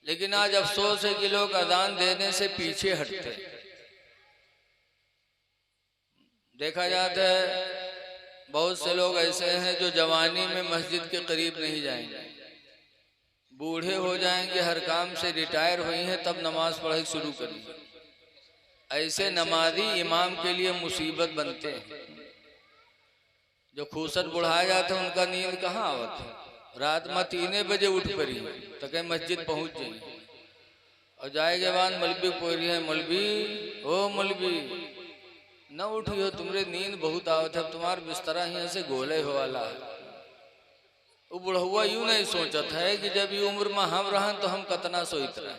लेकिन आज अफसोस है कि लोग अजान देने से पीछे हटते हैं। देखा जाता है बहुत से लोग ऐसे हैं जो जवानी में मस्जिद के करीब नहीं जाएंगे, बूढ़े हो जाएंगे, हर काम से रिटायर हुई हैं तब नमाज पढ़ाई शुरू करेंगे। ऐसे नमाजी इमाम के लिए मुसीबत बनते हैं। जो खूसट बुढ़ा जाते हैं उनका नींद कहाँ आवत है, रात में 3 बजे उठ पड़ी तो कहीं मस्जिद पहुंच जाइए और जाएगे बाद मौलवी पोरी है, मौलवी ओ मौलवी न उठियो, तुमरे नींद बहुत आवत है, तुम्हार बिस्तरा यहाँ से गोले हो वाला है। वो बुढ़वा यूं नहीं सोचत है कि जब ये उम्र में हम रहन तो हम कतना सोइत रहे।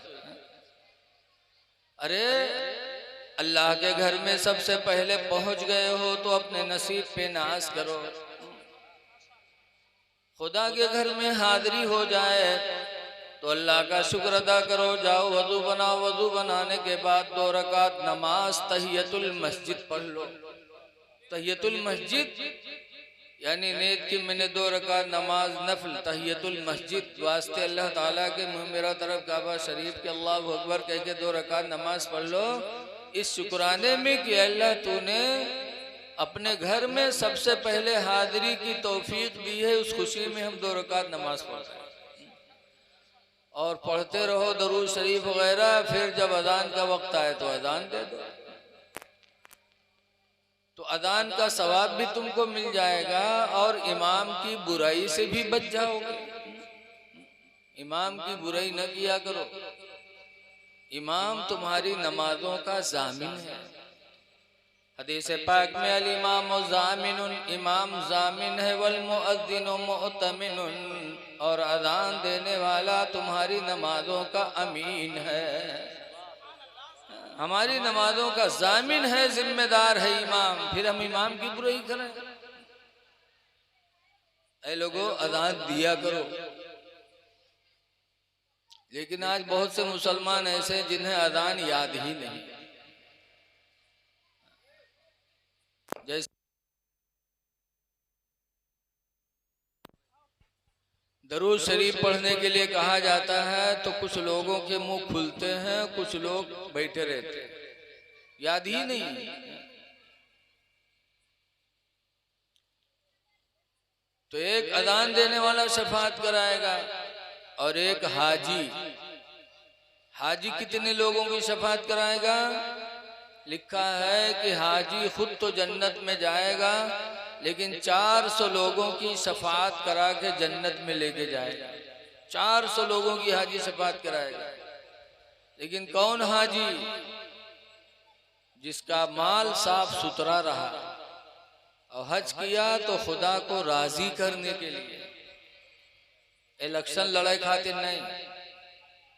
अरे अल्लाह के घर में सबसे पहले पहुंच गए हो तो अपने नसीब पे नाज करो। खुदा के घर में हाजिरी हो जाए तो अल्लाह का शुक्र अदा करो। जाओ वजू बनाओ, वजू बनाने के बाद 2 रकात नमाज तहियतुल मस्जिद पढ़ लो। तहियतुल मस्जिद यानी नेत की मैंने 2 रकात नमाज नफल तहियतुल मस्जिद वास्ते अल्लाह ताला के मुँह मेरा तरफ काबा शरीफ के अल्लाह अकबर कह के 2 रकात नमाज पढ़ लो, इस शुक्राने में कि अल्लाह तूने अपने घर में सबसे पहले हाजिरी की तौफीक दी है। उस खुशी में हम 2 रकात नमाज पढ़ रहे हैं और पढ़ते रहो दरूद शरीफ वगैरह। फिर जब अजान का वक्त आए तो अजान दे दो, तो अजान का सवाब भी तुमको मिल जाएगा और इमाम की बुराई से भी बच जाओगे। इमाम की बुराई न किया करो। इमाम तुम्हारी नमाजों का जामिन है। हदीस पाक में अल इमाम जामिनुन, इमाम जामिन है, वल मुअज्जिनु मुअतमिनुन, और अजान देने वाला तुम्हारी नमाजों का अमीन है। हमारी नमाजों का जामिन है, जिम्मेदार है इमाम, फिर हम इमाम की बुराई करें? ऐ लोगों अजान दिया करो। लेकिन आज बहुत से मुसलमान ऐसे हैं जिन्हें अजान याद ही नहीं। जैसे दरूद शरीफ पढ़ने के लिए कहा जाता है तो कुछ लोगों के मुंह खुलते हैं, कुछ लोग बैठे रहते हैं, याद ही नहीं। तो एक अजान देने वाला शफाअत कराएगा और एक हाजी। हाजी कितने लोगों की शफाअत कराएगा? लिखा है कि हाजी खुद तो जन्नत में जाएगा लेकिन 400 लोगों की शफाअत करा के जन्नत में लेके जाएगा। 400 लोगों की हाजी शफाअत कराएगा। लेकिन कौन हाजी? जिसका माल साफ सुथरा रहा और हज किया तो खुदा को राजी करने के लिए, इलेक्शन लड़ाई खातिर नहीं।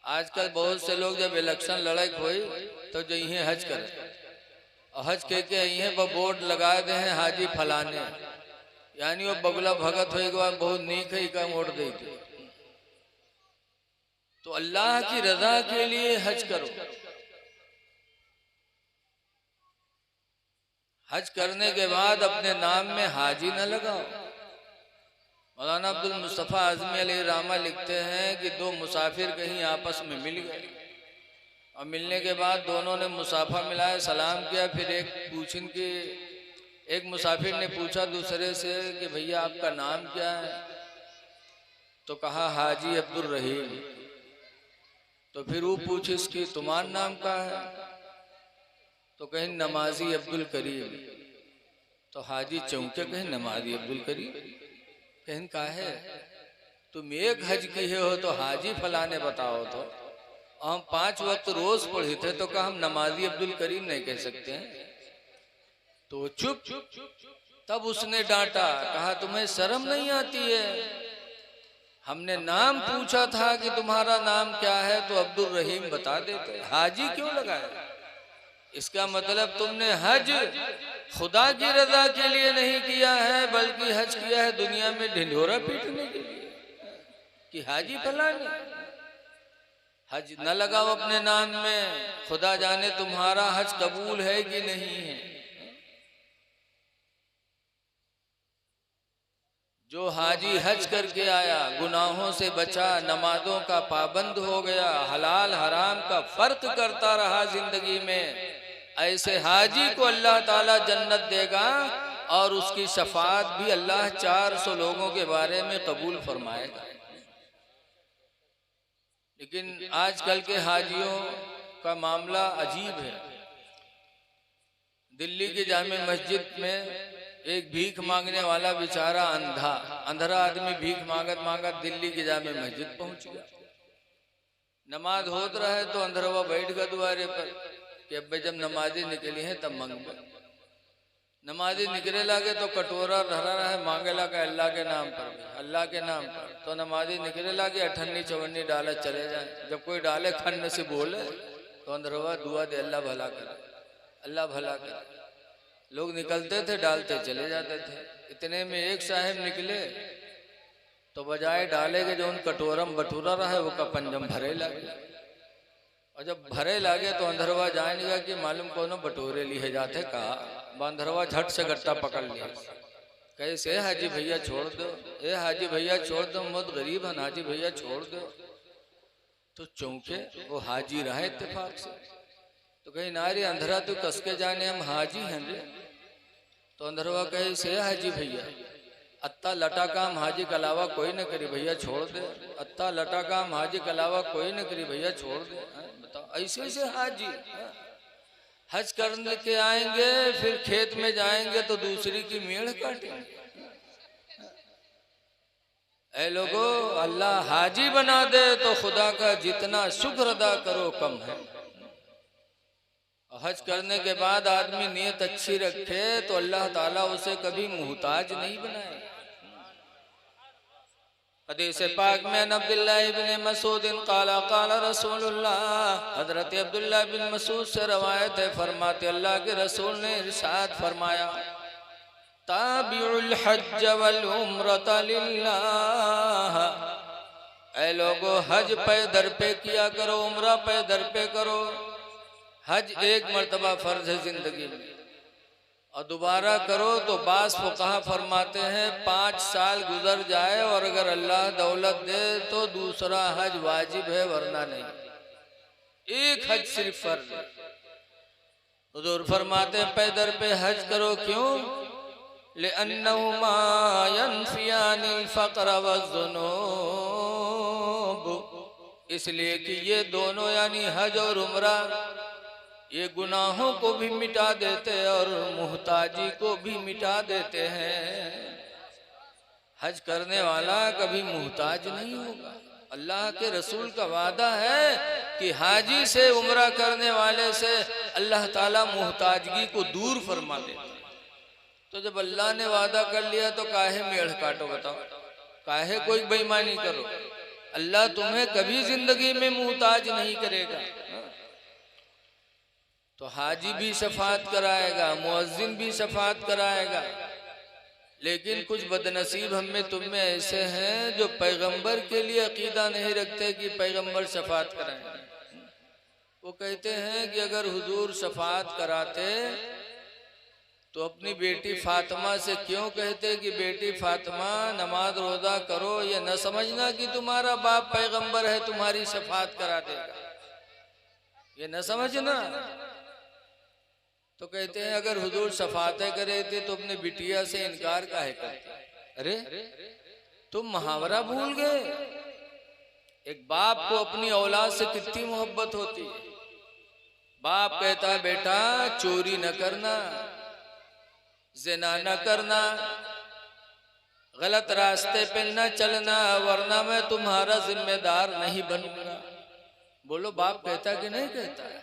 आजकल बहुत से लोग जब इलेक्शन लड़ाई हुई तो जो इन्हें हज करें और हज कह के इन्हें बोर्ड लगा दे हैं हाजी फलाने, यानी वो बगला भगत होगा बहुत नीक है का वोट दे दे। तो अल्लाह की रजा के लिए हज करो। हज करने के बाद अपने नाम में हाजी न लगाओ। मौलाना अब्दुल मुस्तफ़ा आज़मी अलैहि रहमा लिखते हैं कि 2 मुसाफिर कहीं आपस में मिल गए और मिलने के बाद दोनों ने मुसाफा मिलाया, सलाम किया। फिर एक मुसाफिर ने पूछा दूसरे से कि भैया आपका नाम क्या है? तो कहा हाजी अब्दुल रहीम। तो फिर वो पूछे इसकी तुम्हारा नाम क्या है? तो कहीं नमाजी अब्दुल करीम। तो हाजी चौंके, कहीं नमाजी अब्दुल करीम कहीं का है? तुम एक हज किए हो तो हाजी फलाने बताओ। तो हम 5 वक्त रोज पढ़े थे तो कहा हम नमाजी अब्दुल करीम नहीं कह सकते हैं। तो चुप। तब उसने डांटा, कहा तुम्हें शर्म नहीं आती है? हमने नाम पूछा था कि तुम्हारा नाम क्या है तो अब्दुल रहीम बता देते, हाजी क्यों लगाया? इसका मतलब तुमने हज खुदा की रजा के लिए नहीं किया है बल्कि हज किया है दुनिया में ढिंढोरा पीटने के लिए कि हाजी फलाने। हज न लगाओ अपने नाम में, खुदा जाने तुम्हारा हज कबूल है कि नहीं है। जो हाजी हज करके आया, गुनाहों से बचा, नमाजों का पाबंद हो गया, हलाल हराम का फर्क करता रहा जिंदगी में, ऐसे हाजी को अल्लाह ताला जन्नत देगा और उसकी शफात भी अल्लाह 400 लोगों के बारे में कबूल फरमाएगा। लेकिन आजकल के हाजियों का मामला अजीब है। दिल्ली की जामे मस्जिद में एक भीख मांगने वाला बेचारा अंधरा आदमी भीख मांगत मांगत दिल्ली की जामे मस्जिद पहुंच गया। नमाज होत रहे तो अंधरवा बैठ गया द्वारे पर कि अब जब नमाजी निकली है तब मंग। नमाजी निकले लागे तो कटोरा धरा रहा है, मांगे लगा अल्लाह के नाम पर, अल्लाह के नाम पर। तो नमाजी निकले लागे अठन्नी चवन्नी डाले चले जाए। जब कोई डाले खन्न से बोले तो अंधरवा दुआ दे, अल्लाह भला करे, अल्लाह भला करे। लोग निकलते थे, डालते चले जाते थे। इतने में एक साहब निकले तो बजाय डाले के जो उन कटोरम बटूरा रहा है वो का पंजम भरे लगे। और जब भरे लागे तो अंधरवा जाएगा कि मालूम कौन बटोरे लिए जाते कहा। अंधरवा झट से गट्टा पकड़ लिया। कैसे हाजी भैया छोड़ दो, ए हाजी भैया छोड़ दो, बहुत गरीब है, हाजी भैया छोड़ दो। तो चौंके, वो हाजी रहे इत्तेफाक से। तो कहीं नारे अंधरा तो कसके जाने हम हाजी हैं रे। तो अंधरवा कहे से हाजी भैया अत्ता लटा काम हाजी के अलावा कोई न करी भैया छोड़ दे, अत्ता लटा काम हाजी के अलावा कोई न करी भैया छोड़ दे। बताओ ऐसे से हाजी हज करने के आएंगे, फिर खेत में जाएंगे तो दूसरी की मेड़ काटेंगे। ऐ लोगो, अल्लाह हाजी बना दे तो खुदा का जितना शुक्र अदा करो कम है। हज करने के बाद आदमी नियत अच्छी रखे तो अल्लाह ताला उसे कभी मुहताज नहीं बनाए। हदीस पाक में अब्दुल्लाह इब्न मसूद काला काला रसूलुल्लाह, हजरत अब्दुल्लाह बिन मसूद से रवायत है, फरमाते अल्लाह के रसूल ने इरशाद फरमाया, ताबिउल हज वल उम्रत लिल्लाह। ऐ लोगो, हज पे दर पे किया करो, उम्रा पे दर पे करो। हज एक मर्तबा फर्ज है जिंदगी में, और दोबारा करो तो बास फुकाहा फरमाते हैं 5 साल गुजर जाए और अगर अल्लाह दौलत दे तो दूसरा हज वाजिब है, वरना नहीं। एक हज सिर्फ फर्ज है। हुजूर फरमाते हैं पैदर पे हज करो, क्यों? लिअन्नहुमा यनफियानिल फ़क़्र वज़्ज़ुनूब, इसलिए कि ये दोनों यानी हज और उम्रा ये गुनाहों को भी मिटा देते और मुहताजी को भी मिटा देते हैं। हज करने वाला कभी मुहताज नहीं होगा। अल्लाह के रसूल का वादा है कि हाजी से उम्रा करने वाले से अल्लाह ताला मुहताजगी को दूर फरमा देता है। तो जब अल्लाह ने वादा कर लिया तो काहे मेढ़ काटो? बताओ, काहे कोई बेईमानी करो? अल्लाह तुम्हें कभी जिंदगी में मुहताज नहीं करेगा। तो हाजी भी शफात कराएगा, मुअज्जिन भी शफात कराएगा। लेकिन कुछ बदनसीब हम में तुम में ऐसे हैं जो पैगंबर के लिए अकीदा नहीं रखते कि पैगंबर शफात कराएंगे। वो कहते हैं कि अगर हुजूर शफात कराते तो अपनी बेटी फातिमा से क्यों कहते कि बेटी फातिमा नमाज रोजा करो, ये न समझना कि तुम्हारा बाप पैगंबर है तुम्हारी शफात करा देगा, ये न समझना। तो कहते हैं अगर हुजूर शफातें करे थे तो अपने बिटिया से इनकार काहे करते? अरे तुम मुहावरा भूल गए। एक बाप को अपनी औलाद से कितनी मोहब्बत होती है। बाप कहता है बेटा चोरी न करना, ज़िना न करना, गलत रास्ते पे न चलना, वरना मैं तुम्हारा जिम्मेदार नहीं बनूंगा। बोलो बाप कहता कि नहीं कहता है?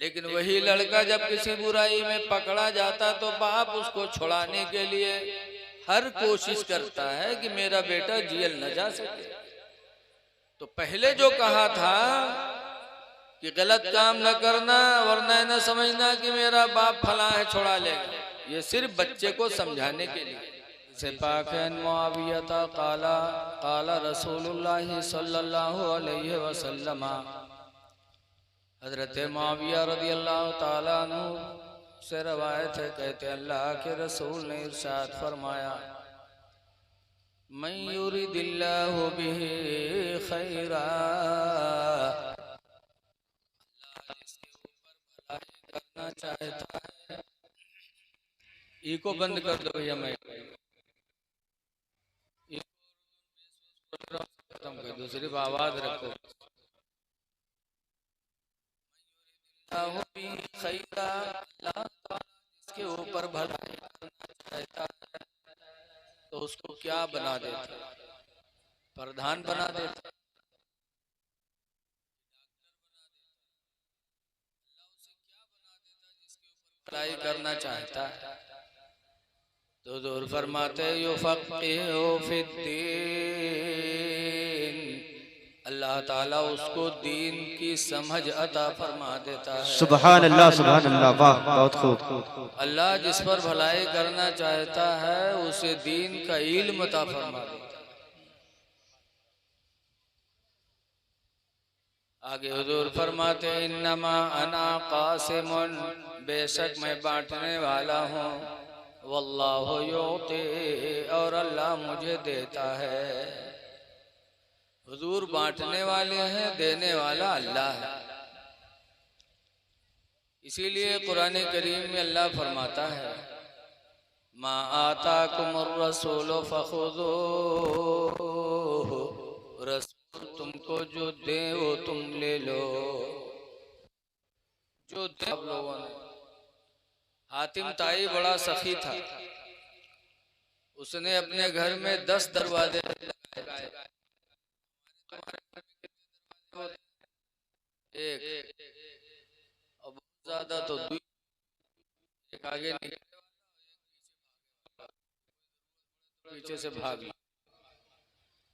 लेकिन वही लड़का जब किसी बुराई में पकड़ा जाता तो बाप उसको छुड़ाने के लिए हर कोशिश करता है कि मेरा बेटा जेल न जा सके। तो पहले जो कहा था कि गलत काम न करना, वरना न समझना कि मेरा बाप फला है छुड़ा लेगा, ये सिर्फ बच्चे को समझाने के लिए। से पाक है मुआविया काला काला रसूलुल्लाह सल्लल्लाहु अलैहि वसल्लम, हजरत मुआविया रज़ियल्लाहु ताला अन्हु से रवायत है, कहते अल्लाह के रसूल ने इरशाद फरमाया मन युरिदिल्लाहु बिही खैरा, जिसके ऊपर भलाई करना चाहता है। इको बंद कर दो भैया, मैं खत्म कर दो, सिर्फ आवाज रखो। खैरा, जिसके ऊपर भलाई करना चाहता है तो उसको क्या बना देता, प्रधान बना देता, भलाई करना चाहता है। तो दूर फरमाते युफ़क़्क़िहु फ़िद्दीन, अल्लाह ताला उसको दीन की समझ अता फरमा देता है। सुभान अल्लाह, सुभान अल्लाह, वाह, बहुत खूब। अल्लाह जिस पर भलाई करना चाहता है उसे दीन का इल्म अता फरमा देता है। आगे हुजूर फरमाते इन्नमा अना क़ासिमुन, बेशक मैं बांटने वाला हूँ, वल्लाहु युती, और अल्लाह मुझे देता है। हुजूर बांटने वाले हैं, देने वाला अल्लाह है। इसीलिए कुरान करीम में अल्लाह फरमाता है मा आताकुमुर रसूल फखुदूहु, रसूल तुमको जो दे वो तुम ले लो, जो दे। आप लोगों ने, हातिम ताई बड़ा सखी था, उसने अपने घर में 10 दरवाजे लगाए। एक और बहुत ज्यादा तो दो, एक आगे निकले पीछे से भाग,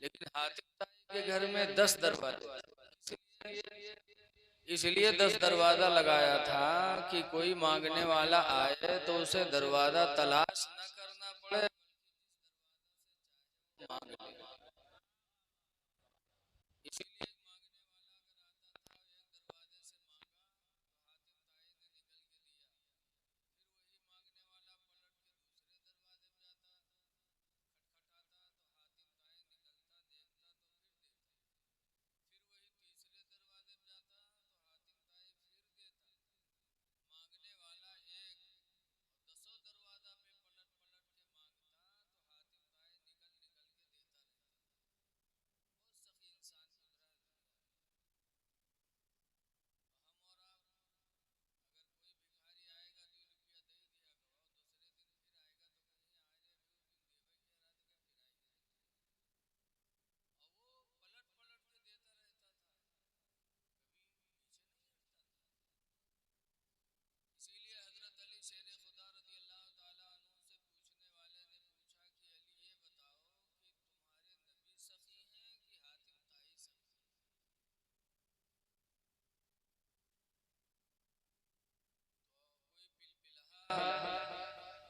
लेकिन हातिम ताई के घर में 10 दरवाजे, इसलिए 10 दरवाजा लगाया था कि कोई मांगने वाला आए तो उसे दरवाजा तलाश न करना पड़े, मांग ले। इसीलिए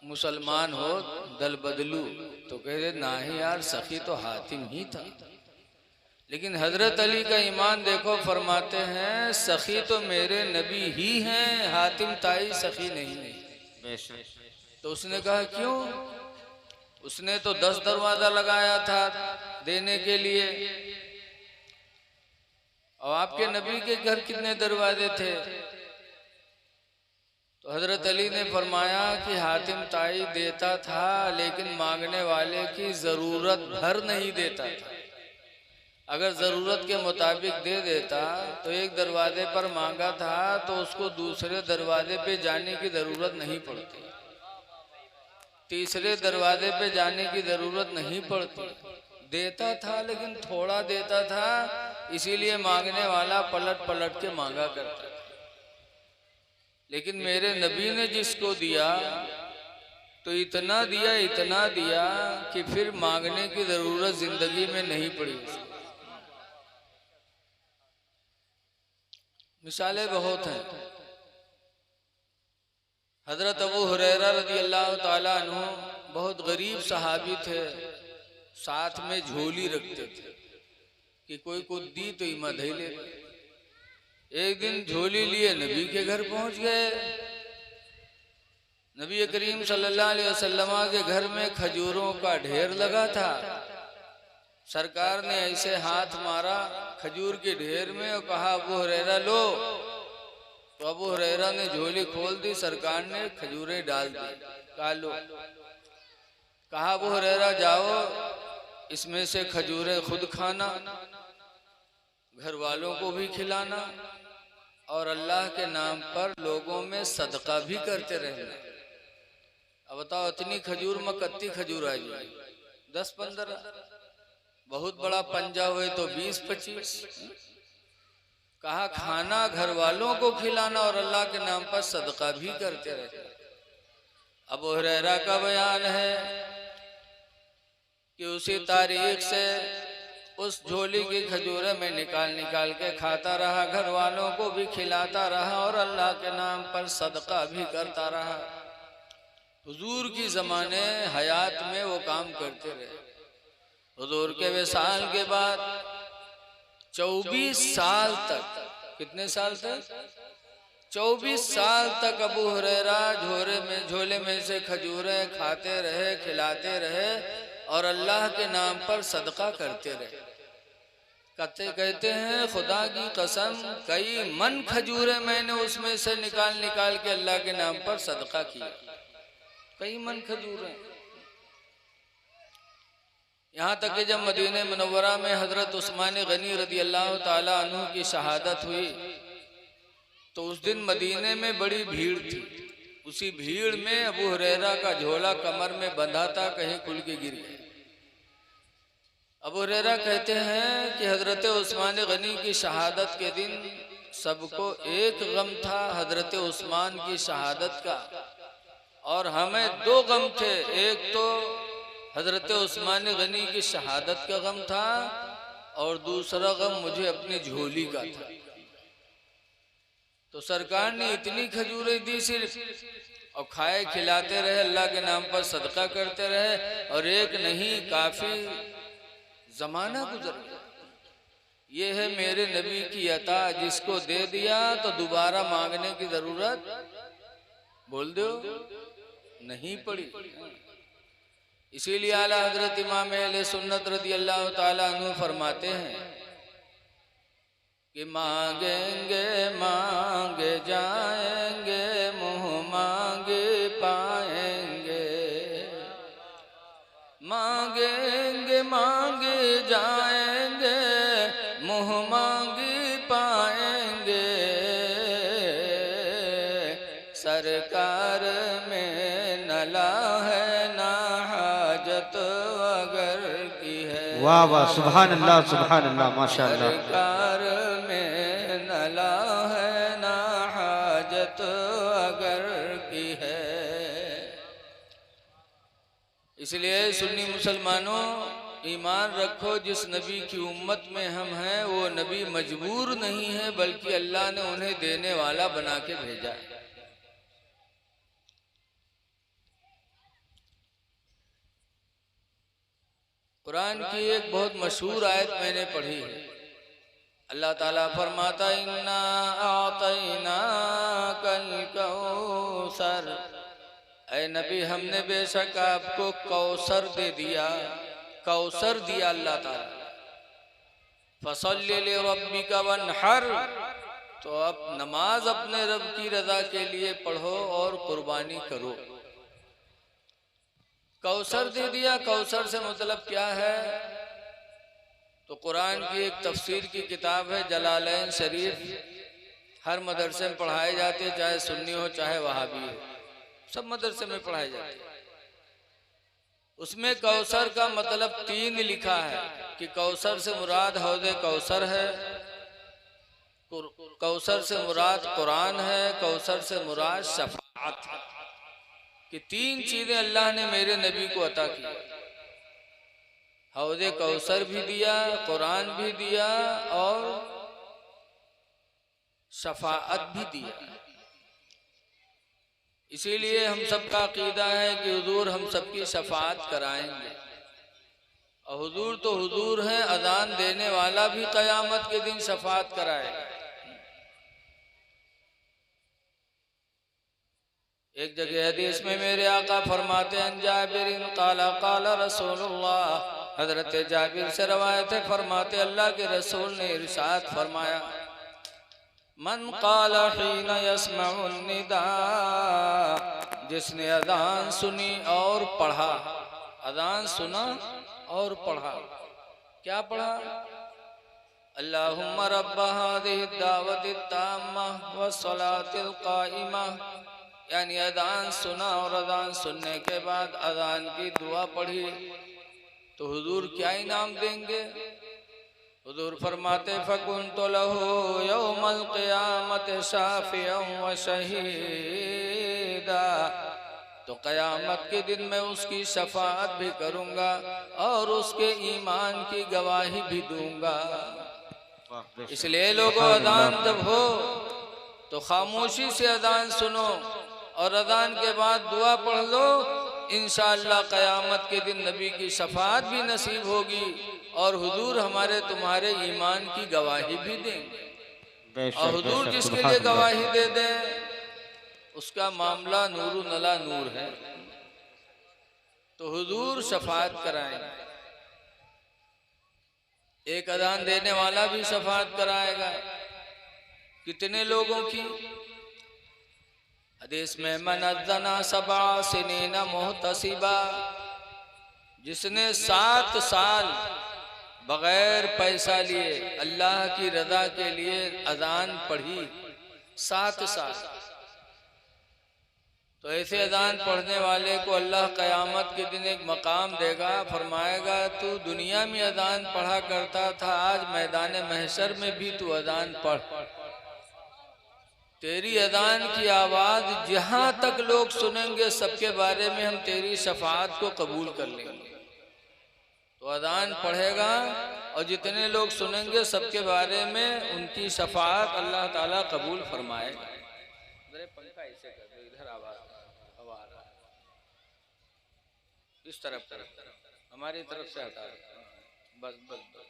मुसलमान हो दल बदलू तो कह दे ना ही यार, सखी तो हातिम ही था। लेकिन हजरत अली का ईमान देखो, फरमाते हैं सखी तो मेरे नबी ही हैं, हातिम ताई सखी नहीं है। तो उसने कहा क्यों? उसने तो 10 दरवाजा लगाया था देने के लिए, और आपके नबी के घर कितने दरवाजे थे? तो हजरत अली ने फरमाया कि हातिम ताई देता था, लेकिन मांगने वाले की जरूरत भर नहीं देता था। अगर जरूरत के मुताबिक दे देता तो एक दरवाजे पर मांगा था तो उसको दूसरे दरवाजे पे जाने की जरूरत नहीं पड़ती, तीसरे दरवाजे पे जाने की जरूरत नहीं पड़ती। देता था लेकिन थोड़ा देता था, इसीलिए मांगने वाला पलट पलट के मांगा करता था। लेकिन मेरे नबी ने जिसको दिया तो इतना दिया कि फिर मांगने की जरूरत जिंदगी में नहीं पड़ी। मिसालें बहुत हैं। हजरत अबू हुरैरा रज़ी अल्लाह ताला अन्हु बहुत गरीब सहाबी थे, साथ में झोली रखते थे कि कोई को दी तो इमाद ही ले। एक दिन झोली लिए नबी के घर पहुंच गए। नबी करीम सल्लल्लाहु अलैहि वसल्लम के घर में खजूरों का ढेर लगा था। सरकार ने ऐसे हाथ मारा खजूर के ढेर में और कहा अबू हुरैरा लो। तो अबू हुरैरा ने झोली खोल दी, सरकार ने खजूरें डाल दी, कहा लो। कहा अबू हुरैरा जाओ, इसमें से खजूरें खुद खाना, घर वालों को भी खिलाना और अल्लाह के नाम पर लोगों में सदका भी करते रहना। अब बताओ, इतनी खजूर में कत्ती खजूर आ जाए, 10-15, बहुत बड़ा पंजा हुए तो 20-25। कहा खाना, घर वालों को खिलाना और अल्लाह के नाम पर सदका भी करते रहना। अबू हुरैरा का बयान है कि उसी तारीख से उस झोली की खजूरें में निकाल के खाता रहा, घर वालों को भी खिलाता रहा और अल्लाह के नाम पर सदका भी करता रहा। हुजूर की ज़माने हयात में वो काम करते रहे। हुजूर के विसाल के बाद 24 साल तक, कितने साल तक? 24 साल तक अबू हुरैरा झोले में से खजूरें खाते रहे, खिलाते रहे और अल्लाह के नाम पर सदका करते रहे। कहते हैं खुदा की कसम, कई मन खजूरें मैंने उसमें से निकाल के अल्लाह के नाम पर सदका किया, कई मन खजूरें। यहाँ तक कि जब मदीने मुनव्वरा में हजरत उस्मान गनी रदी अल्लाह ताला अन्हु की शहादत हुई तो उस दिन मदीने में बड़ी भीड़ थी। उसी भीड़ में अबू हुरैरा का झोला कमर में बंधा था, कहीं खुल के गिर गया। अबू हुरैरा कहते हैं कि हजरत उस्मान गनी की शहादत के दिन सबको एक गम था हजरत उस्मान की शहादत का, और हमें 2 गम थे। एक तो हजरत उस्मान गनी की शहादत का गम था और दूसरा गम मुझे अपनी झोली का था। तो सरकार ने इतनी खजूरें दी सिर्फ, और खाए खिलाते रहे, अल्लाह के नाम पर सदका करते रहे, और एक नहीं काफी जमाना गुजर गया। ये है मेरे नबी की अता, जिसको दे दिया तो दोबारा मांगने की जरूरत बोल दो नहीं पड़ी। इसीलिए आला हजरत इमाम अहले सुन्नत रदी अल्लाह ताला अन्हु फरमाते हैं कि मांगेंगे मांगे जाएंगे, मुँह मांगे पाएंगे। मांगेंगे मांगे जाएंगे, मुँह मांगे पाएंगे। सरकार में नला है ना हाजत अगर की है। वाह वाह, सुभान अल्लाह, माशाअल्लाह। सरकार में नला है ना हाजत अगर की है। इसलिए सुन्नी मुसलमानों, ईमान रखो, जिस नबी की उम्मत में हम हैं वो नबी मजबूर नहीं है, बल्कि अल्लाह ने उन्हें देने वाला बना के भेजा है। कुरान की एक बहुत मशहूर आयत मैंने पढ़ी है। अल्लाह ताला फरमाता इन्ना आतैना कल कौसर, ऐ नबी हमने बेशक आपको कौसर दे दिया, कौसर दिया अल्लाह ताला। फसल्लि लिरब्बिका वन्हर, तो अब नमाज अपने रब की रजा के लिए पढ़ो और कुर्बानी करो। कौसर दे दिया, कौसर से मतलब क्या है? तो कुरान की एक तफसीर की किताब है जलालैन शरीफ, हर मदरसे में पढ़ाए जाते, चाहे सुन्नी हो चाहे वहाबी हो, सब मदरसे में पढ़ाए जाते। उसमें कौसर का मतलब 3 लिखा है कि कौसर से मुराद हौज़े कौसर है, कौसर से मुराद कुरान है, कौसर से मुराद शफाअत है। कि 3 चीजें अल्लाह ने मेरे नबी को अता की, हौज़े कौसर भी दिया, कुरान भी दिया और शफाअत भी दिया। इसीलिए हम सबका अकीदा है कि हुजूर हम सबकी शफाअत कराएंगे, और हुजूर तो हुजूर हैं, अजान देने वाला भी क़यामत के दिन शफाअत कराएगा। एक जगह हदीस में मेरे आका फरमाते हैं जाबिर क़ाला क़ाला रसूलुल्लाह हजरत जाबिर से रवायत है, फरमाते अल्लाह के रसूल ने इरशाद फरमाया, मन क़ाल हीन यस्मउ निदा, जिसने अजान सुनी और पढ़ा, अजान सुना और पढ़ा, क्या पढ़ा? अल्लाहुम्मा रब्ब हाज़िहि दावति ताम्मा वस्सलातिल क़ाइमा, यानी अजान सुना और अजान सुनने के बाद अजान की दुआ पढ़ी तो हुजूर क्या इनाम देंगे? हुजूर फरमाते फकुन्तु लहू यौमल क़ियामत शाफ़िअन व शहीदा, तो क़यामत के दिन मैं उसकी शफाअत भी करूँगा और उसके ईमान की गवाही भी दूंगा। इसलिए लोगों, अजान जब हो तो खामोशी से अजान सुनो और अजान के बाद दुआ पढ़ लो, इंशाअल्लाह क़यामत के दिन नबी की शफाअत भी नसीब होगी और हुजूर हमारे तुम्हारे ईमान की गवाही भी देंगे। और हुजूर जिसके लिए गवाही दे दें उसका मामला नूरु नला नूर है, तो हुजूर शफाअत कराएंगे। एक अजान देने वाला भी शफाअत कराएगा। कितने लोगों की? हदीस में मन अज़्ज़ना सबा सिनीना मुहतसिबा, जिसने 7 साल बगैर पैसा लिए अल्लाह की रजा के लिए अजान पढ़ी, 7 साल, तो ऐसे अजान पढ़ने वाले को अल्लाह क़यामत के दिन एक मकाम देगा, फरमाएगा तू दुनिया में अजान पढ़ा करता था, आज मैदान महशर में भी तू अजान पढ़, तेरी अजान की आवाज़ जहाँ तक लोग सुनेंगे सबके बारे में हम तेरी शफाअत को कबूल कर लेंगे। तो अजान पढ़ेगा और जितने लोग सुनेंगे सबके बारे में उनकी शफाअत अल्लाह ताला कबूल फरमाएगा। पंखा ऐसे कर दो, इधर आवाज हवा आ रहा है, इस तरफ हमारी तरफ से हटा, बस बस बस।